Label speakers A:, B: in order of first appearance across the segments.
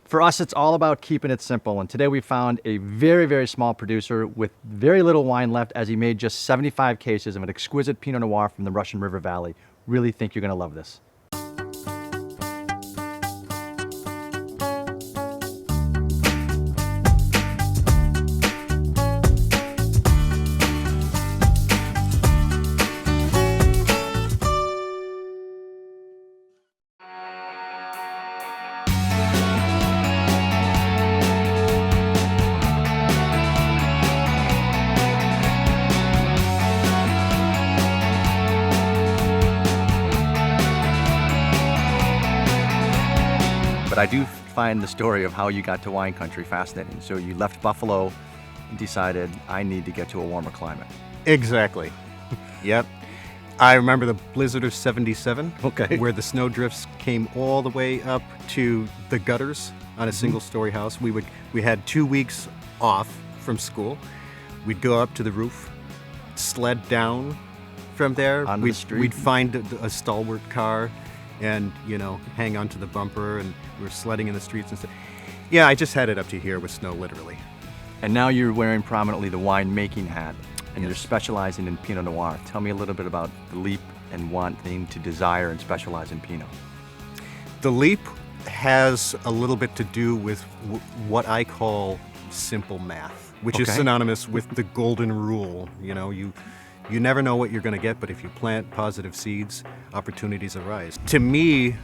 A: For us, it's all about keeping it simple. And today we found a very, very small producer with very little wine left, as he made just 75 cases of an exquisite Pinot Noir from the Russian River Valley. Really think you're going to love this. But I do find the story of how you got to wine country fascinating. So you left Buffalo and decided, I need to get to a warmer climate.
B: Exactly. Yep. I remember the blizzard of 77,
A: Okay.
B: where the snow drifts came all the way up to the gutters on a single-story house. We had 2 weeks off from school. We'd go up to the roof, sled down from there.
A: Onto the street.
B: We'd find a stalwart car and, hang onto the bumper, and we were sledding in the streets and stuff. Yeah, I just had it up to here with snow, literally.
A: And now you're wearing prominently the winemaking hat, and you're
B: Yes.
A: specializing in Pinot Noir. Tell me a little bit about the leap and wanting to desire and specialize in Pinot.
B: The leap has a little bit to do with what I call simple math, which is
A: Okay.
B: synonymous with the golden rule. You never know what you're going to get, but if you plant positive seeds, opportunities arise. To me,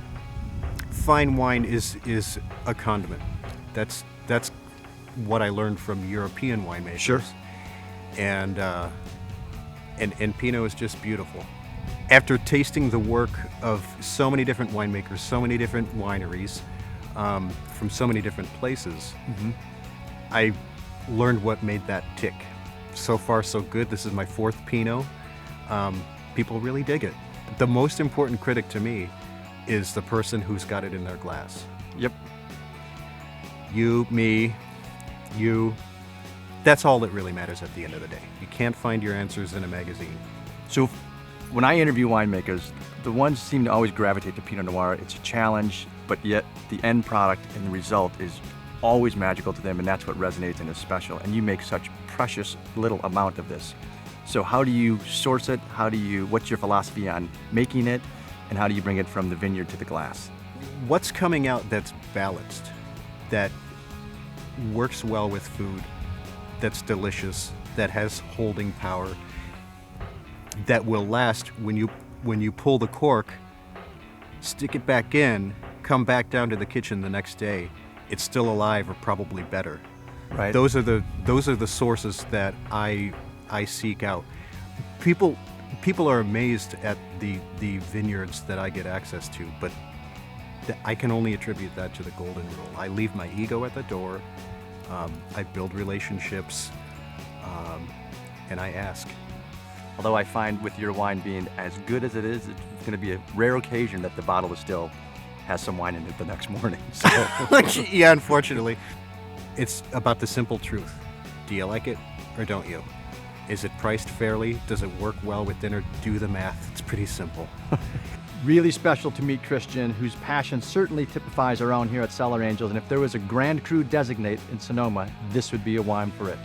B: fine wine is a condiment. That's what I learned from European winemakers.
A: Sure.
B: And Pinot is just beautiful. After tasting the work of so many different winemakers, so many different wineries, from so many different places, I learned what made that tick. So far, so good. This is my 4th Pinot. People really dig it. The most important critic to me is the person who's got it in their glass.
A: Yep.
B: You, me, you. That's all that really matters at the end of the day. You can't find your answers in a magazine.
A: So when I interview winemakers, the ones seem to always gravitate to Pinot Noir. It's a challenge, but yet the end product and the result is always magical to them, and that's what resonates and is special. And you make such precious little amount of this. So how do you source it? What's your philosophy on making it? And how do you bring it from the vineyard to the glass?
B: What's coming out that's balanced, that works well with food, that's delicious, that has holding power, that will last when you pull the cork, stick it back in, come back down to the kitchen the next day, it's still alive or probably better.
A: Right.
B: Those are the sources that I seek out. People are amazed at the vineyards that I get access to, but I can only attribute that to the golden rule. I leave my ego at the door. I build relationships, and I ask.
A: Although I find with your wine being as good as it is, it's going to be a rare occasion that the bottle is still has some wine in it the next morning. So
B: Yeah, unfortunately. It's about the simple truth. Do you like it or don't you? Is it priced fairly? Does it work well with dinner? Do the math. It's pretty simple.
A: really special to meet Christian, whose passion certainly typifies our own here at Cellar Angels. And if there was a Grand Cru designate in Sonoma, this would be a wine for it.